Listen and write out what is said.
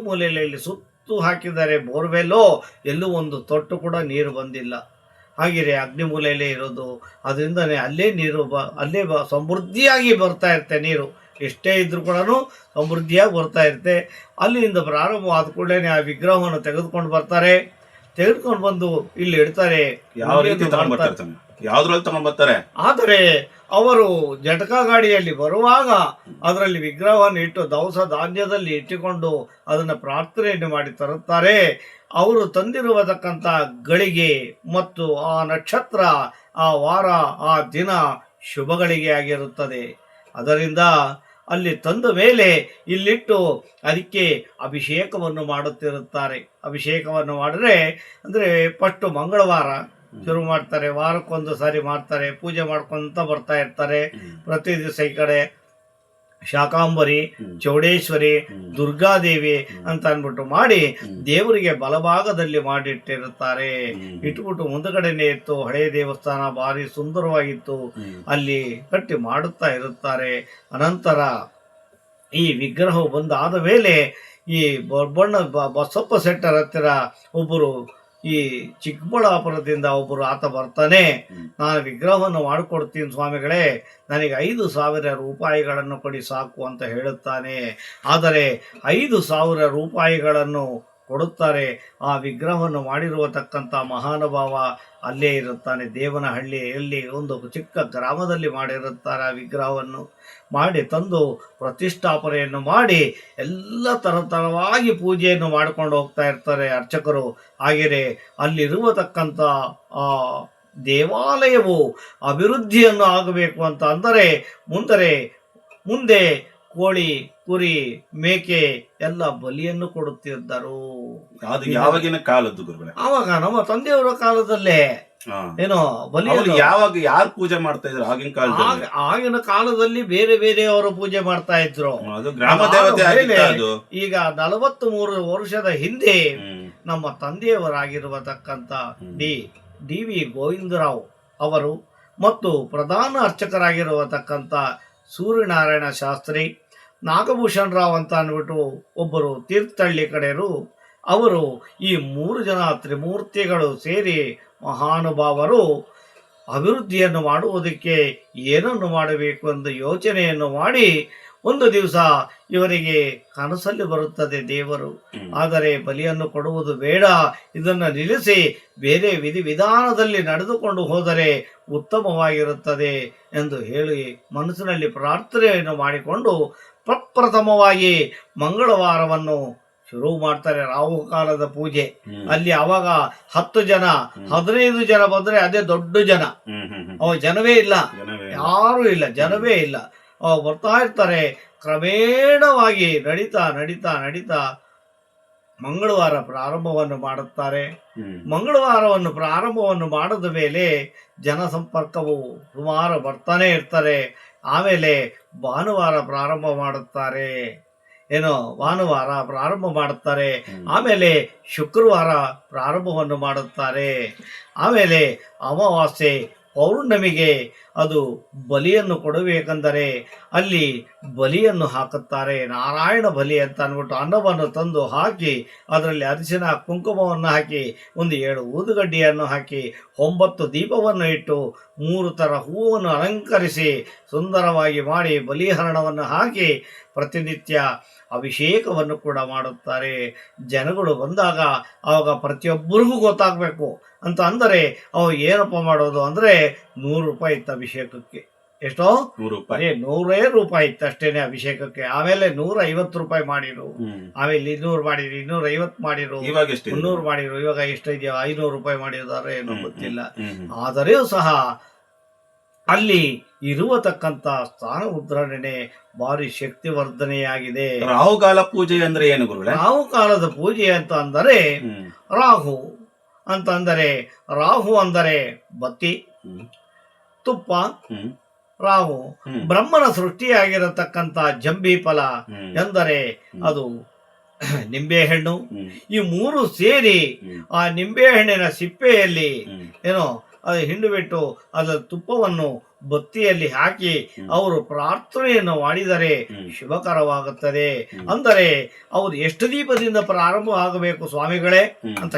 ಮೂಲೆಯಲ್ಲಿ ಸುತ್ತು ಹಾಕಿದ್ದಾರೆ ಬೋರ್ವೆಲ್ಲೋ, ಎಲ್ಲೂ ಒಂದು ತೊಟ್ಟು ಕೂಡ ನೀರು ಬಂದಿಲ್ಲ. ಹಾಗೆಯೇ ಅಗ್ನಿ ಮೂಲೆಯಲ್ಲೇ ಇರೋದು, ಅದರಿಂದನೇ ಅಲ್ಲೇ ನೀರು ಅಲ್ಲೇ ಸಮೃದ್ಧಿಯಾಗಿ ಬರ್ತಾ ಇರುತ್ತೆ ನೀರು. ಎಷ್ಟೇ ಇದ್ರೂ ಕೂಡ ಸಮೃದ್ಧಿಯಾಗಿ ಬರ್ತಾ ಇರುತ್ತೆ. ಅಲ್ಲಿಂದ ಪ್ರಾರಂಭವಾದ ಕೂಡಲೇ ಆ ವಿಗ್ರಹವನ್ನು ತೆಗೆದುಕೊಂಡು ಬರ್ತಾರೆ. ತೆಗೆದುಕೊಂಡು ಬಂದು ಇಲ್ಲಿ ಇಡ್ತಾರೆ. ಯಾವ ರೀತಿ ಯಾವ್ದ್ರಲ್ಲಿ ತಗೊಂಡ್ ಬರ್ತಾರೆ? ಆದರೆ ಅವರು ಜಟಕ ಗಾಡಿಯಲ್ಲಿ ಬರುವಾಗ ಅದರಲ್ಲಿ ವಿಗ್ರಹವನ್ನು ಇಟ್ಟು ದವಸ ಧಾನ್ಯದಲ್ಲಿ ಇಟ್ಟುಕೊಂಡು ಅದನ್ನು ಪ್ರಾರ್ಥನೆಯನ್ನು ಮಾಡಿ ತರುತ್ತಾರೆ. ಅವರು ತಂದಿರುವುದಕ್ಕಂಥ ಗಳಿಗೆ ಮತ್ತು ಆ ನಕ್ಷತ್ರ, ಆ ವಾರ, ಆ ದಿನ ಶುಭಗಳಿಗೆ ಆಗಿರುತ್ತದೆ. ಅದರಿಂದ ಅಲ್ಲಿ ತಂದ ಮೇಲೆ ಇಲ್ಲಿಟ್ಟು ಅದಕ್ಕೆ ಅಭಿಷೇಕವನ್ನು ಮಾಡುತ್ತಿರುತ್ತಾರೆ. ಅಭಿಷೇಕವನ್ನು ಮಾಡಿದ್ರೆ ಅಂದರೆ ಫಸ್ಟ್ ಮಂಗಳವಾರ ಶುರು ಮಾಡ್ತಾರೆ, ವಾರಕ್ಕೊಂದು ಸಾರಿ ಮಾಡ್ತಾರೆ, ಪೂಜೆ ಮಾಡ್ಕೊಂತ ಬರ್ತಾ ಇರ್ತಾರೆ. ಪ್ರತಿ ದಿವಸ ಈ ಕಡೆ ಶಾಕಾಂಬರಿ, ಚೌಡೇಶ್ವರಿ, ದುರ್ಗಾದೇವಿ ಅಂತ ಅಂದ್ಬಿಟ್ಟು ಮಾಡಿ ದೇವರಿಗೆ ಬಲಭಾಗದಲ್ಲಿ ಮಾಡಿಟ್ಟಿರುತ್ತಾರೆ. ಇಟ್ಬಿಟ್ಟು ಮುಂದಗಡೆನೆ ಇತ್ತು ಹಳೆಯ ದೇವಸ್ಥಾನ, ಭಾರಿ ಸುಂದರವಾಗಿತ್ತು, ಅಲ್ಲಿ ಕಟ್ಟಿ ಮಾಡುತ್ತಾ ಇರುತ್ತಾರೆ. ಅನಂತರ ಈ ವಿಗ್ರಹವು ಬಂದಾದ ಮೇಲೆ ಈ ಬಸಪ್ಪ ಸೆಟ್ಟರ್ ಹತ್ತಿರ ಒಬ್ಬರು, ಈ ಚಿಕ್ಕಬಳ್ಳಾಪುರದಿಂದ ಒಬ್ಬರು ಆತ ಬರ್ತಾನೆ. ನಾನು ವಿಗ್ರಹವನ್ನು ಮಾಡಿಕೊಡ್ತೀನಿ ಸ್ವಾಮಿಗಳೇ, ನನಗೆ 5,000 ರೂಪಾಯಿಗಳನ್ನು ಕೊಡಿ ಸಾಕು ಅಂತ ಹೇಳುತ್ತಾನೆ. ಆದರೆ 5,000 ರೂಪಾಯಿಗಳನ್ನು ಕೊಡುತ್ತಾರೆ. ಆ ವಿಗ್ರಹವನ್ನು ಮಾಡಿರುವತಕ್ಕಂಥ ಮಹಾನುಭಾವ ಅಲ್ಲೇ ಇರುತ್ತಾನೆ. ದೇವನಹಳ್ಳಿಯಲ್ಲಿ ಒಂದು ಚಿಕ್ಕ ಗ್ರಾಮದಲ್ಲಿ ಮಾಡಿರುತ್ತಾರೆ. ಆ ವಿಗ್ರಹವನ್ನು ಮಾಡಿ ತಂದು ಪ್ರತಿಷ್ಠಾಪನೆಯನ್ನು ಮಾಡಿ ಎಲ್ಲ ತರತರವಾಗಿ ಪೂಜೆಯನ್ನು ಮಾಡಿಕೊಂಡು ಹೋಗ್ತಾ ಇರ್ತಾರೆ ಅರ್ಚಕರು. ಹಾಗೆಯೇ ಅಲ್ಲಿರುವತಕ್ಕಂಥ ಆ ದೇವಾಲಯವು ಅಭಿವೃದ್ಧಿಯನ್ನು ಆಗಬೇಕು ಅಂತ ಅಂದರೆ ಮುಂದೆ ಕೋಳಿ, ಕುರಿ, ಮೇಕೆ ಎಲ್ಲ ಬಲಿಯನ್ನು ಕೊಡುತ್ತಿದ್ದರು. ಯಾವಾಗಿನ ಕಾಲದ್ದು ಗುರುಗಳೇ? ಆವಾಗ ನಮ್ಮ ತಂದೆಯವರ ಕಾಲದಲ್ಲೇ ಏನೋ ಬಲಿಯನ್ನು ಯಾರು ಪೂಜೆ ಮಾಡ್ತಾ ಇದ್ರು ಆಗಿನ ಕಾಲದಲ್ಲಿ? ಆಗಿನ ಕಾಲದಲ್ಲಿ ಬೇರೆ ಬೇರೆಯವರು ಪೂಜೆ ಮಾಡ್ತಾ ಇದ್ರು. ಗ್ರಾಮ ದೇವತೆ. ಈಗ 43 ವರ್ಷದ ಹಿಂದೆ ನಮ್ಮ ತಂದೆಯವರಾಗಿರುವತಕ್ಕಂಥ ಡಿ ವಿ ಗೋವಿಂದರಾವ್ ಅವರು ಮತ್ತು ಪ್ರಧಾನ ಅರ್ಚಕರಾಗಿರುವತಕ್ಕಂಥ ಸೂರ್ಯನಾರಾಯಣ ಶಾಸ್ತ್ರಿ, ನಾಗಭೂಷಣ್ ರಾವ್ ಅಂತ ಅಂದ್ಬಿಟ್ಟು ಒಬ್ಬರು ತೀರ್ಥಹಳ್ಳಿ ಕಡೆಯರು, ಅವರು ಈ 3 ಜನ ತ್ರಿಮೂರ್ತಿಗಳು ಸೇರಿ ಮಹಾನುಭಾವರು ಅಭಿವೃದ್ಧಿಯನ್ನು ಮಾಡುವುದಕ್ಕೆ ಏನನ್ನು ಮಾಡಬೇಕು ಎಂದು ಯೋಚನೆಯನ್ನು ಮಾಡಿ ಒಂದು ದಿವಸ ಇವರಿಗೆ ಕನಸಲ್ಲಿ ಬರುತ್ತದೆ ದೇವರು, ಆದರೆ ಬಲಿಯನ್ನು ಕೊಡುವುದು ಬೇಡ, ಇದನ್ನು ನಿಲ್ಲಿಸಿ ಬೇರೆ ವಿಧಾನದಲ್ಲಿ ನಡೆದುಕೊಂಡು ಹೋದರೆ ಉತ್ತಮವಾಗಿರುತ್ತದೆ ಎಂದು ಹೇಳಿ ಮನಸ್ಸಿನಲ್ಲಿ ಪ್ರಾರ್ಥನೆಯನ್ನು ಮಾಡಿಕೊಂಡು ಪ್ರಪ್ರಥಮವಾಗಿ ಮಂಗಳವಾರವನ್ನು ಶುರು ಮಾಡ್ತಾರೆ. ರಾಹುಕಾಲದ ಪೂಜೆ. ಅಲ್ಲಿ ಅವಾಗ 10 ಜನ 15 ಜನ ಬಂದ್ರೆ ಅದೇ ದೊಡ್ಡ ಜನ. ಅವ ಜನವೇ ಇಲ್ಲ, ಯಾರೂ ಇಲ್ಲ, ಜನವೇ ಇಲ್ಲ. ಅವ ಬರ್ತಾ ಇರ್ತಾರೆ. ಕ್ರಮೇಣವಾಗಿ ನಡೀತಾ ಮಂಗಳವಾರ ಪ್ರಾರಂಭವನ್ನು ಮಾಡುತ್ತಾರೆ. ಮಂಗಳವಾರವನ್ನು ಪ್ರಾರಂಭವನ್ನು ಮಾಡಿದ ಮೇಲೆ ಜನಸಂಪರ್ಕವು ಸುಮಾರು ಬರ್ತಾನೆ ಇರ್ತಾರೆ. ಆಮೇಲೆ ಭಾನುವಾರ ಪ್ರಾರಂಭ ಮಾಡುತ್ತಾರೆ. ಭಾನುವಾರ ಪ್ರಾರಂಭ ಮಾಡುತ್ತಾರೆ. ಆಮೇಲೆ ಶುಕ್ರವಾರ ಪ್ರಾರಂಭವನ್ನು ಮಾಡುತ್ತಾರೆ. ಆಮೇಲೆ ಅಮಾವಾಸ್ಯೆ, ಪೌರ್ಣಮಿಗೆ ಅದು ಬಲಿಯನ್ನು ಕೊಡಬೇಕೆಂದರೆ ಅಲ್ಲಿ ಬಲಿಯನ್ನು ಹಾಕುತ್ತಾರೆ. ನಾರಾಯಣ ಬಲಿ ಅಂತ ಅಂದ್ಬಿಟ್ಟು ಅನ್ನವನ್ನು ತಂದು ಹಾಕಿ ಅದರಲ್ಲಿ ಅರಿಶಿನ ಕುಂಕುಮವನ್ನು ಹಾಕಿ 7 ಊದುಗಡ್ಡಿಯನ್ನು ಹಾಕಿ 9 ದೀಪವನ್ನು ಇಟ್ಟು 3 ಥರ ಹೂವನ್ನು ಅಲಂಕರಿಸಿ ಸುಂದರವಾಗಿ ಮಾಡಿ ಬಲಿಹರಣವನ್ನು ಹಾಕಿ ಪ್ರತಿನಿತ್ಯ ಅಭಿಷೇಕವನ್ನು ಕೂಡ ಮಾಡುತ್ತಾರೆ. ಜನಗಳು ಬಂದಾಗ ಆವಾಗ ಪ್ರತಿಯೊಬ್ಬರಿಗೂ ಗೊತ್ತಾಗಬೇಕು ಅಂತ ಅಂದರೆ ಅವು ಏನಪ್ಪ ಮಾಡೋದು ಅಂದರೆ 100 ರೂಪಾಯಿ ಇತ್ತು ಅಭಿಷೇಕಕ್ಕೆ. ಎಷ್ಟೋ 100 ರೂಪಾಯಿ ಇತ್ತು ಅಷ್ಟೇನೆ ಅಭಿಷೇಕಕ್ಕೆ. ಆಮೇಲೆ 150 ರೂಪಾಯಿ ಮಾಡಿರು, ಆಮೇಲೆ 200 ಮಾಡಿರು, 250 ಮಾಡಿರು, 300 ಮಾಡಿರು. ಇವಾಗ ಎಷ್ಟಿದೆಯೋ 500 ರೂಪಾಯಿ ಮಾಡಿದ್ದಾರೆ ಏನೋ ಗೊತ್ತಿಲ್ಲ. ಆದರೂ ಸಹ ಅಲ್ಲಿ ಇರುವತಕ್ಕಂತ ಸ್ಥಾನ ಉದ್ಧಾರಣೆ ಭಾರಿ ಶಕ್ತಿವರ್ಧನೆಯಾಗಿದೆ. ರಾಹುಕಾಲ ಪೂಜೆ ಅಂದ್ರೆ ಏನು ಗುರುಗಳೇ? ರಾಹುಕಾಲದ ಪೂಜೆ ಅಂತ ಅಂದರೆ ರಾಹು ಅಂತಂದರೆ, ರಾಹು ಅಂದರೆ ಬತ್ತಿ, ತುಪ್ಪ. ರಾಹು ಬ್ರಹ್ಮನ ಸೃಷ್ಟಿಯಾಗಿರತಕ್ಕಂತ ಜಂಬಿ ಫಲ ಎಂದರೆ ಅದು ನಿಂಬೆಹಣ್ಣು. ಈ 3 ಸೇರಿ ಆ ನಿಂಬೆಹಣ್ಣಿನ ಸಿಪ್ಪೆಯಲ್ಲಿ ಅದು ಹಿಂಡು ಬಿಟ್ಟು ಅದರ ತುಪ್ಪವನ್ನು ಬತ್ತಿಯಲ್ಲಿ ಹಾಕಿ ಅವರು ಪ್ರಾರ್ಥನೆಯನ್ನು ಮಾಡಿದರೆ ಶುಭಕರವಾಗುತ್ತದೆ. ಅಂದರೆ ಅವರು ಎಷ್ಟು ದೀಪದಿಂದ ಪ್ರಾರಂಭ ಆಗಬೇಕು ಸ್ವಾಮಿಗಳೇ ಅಂತ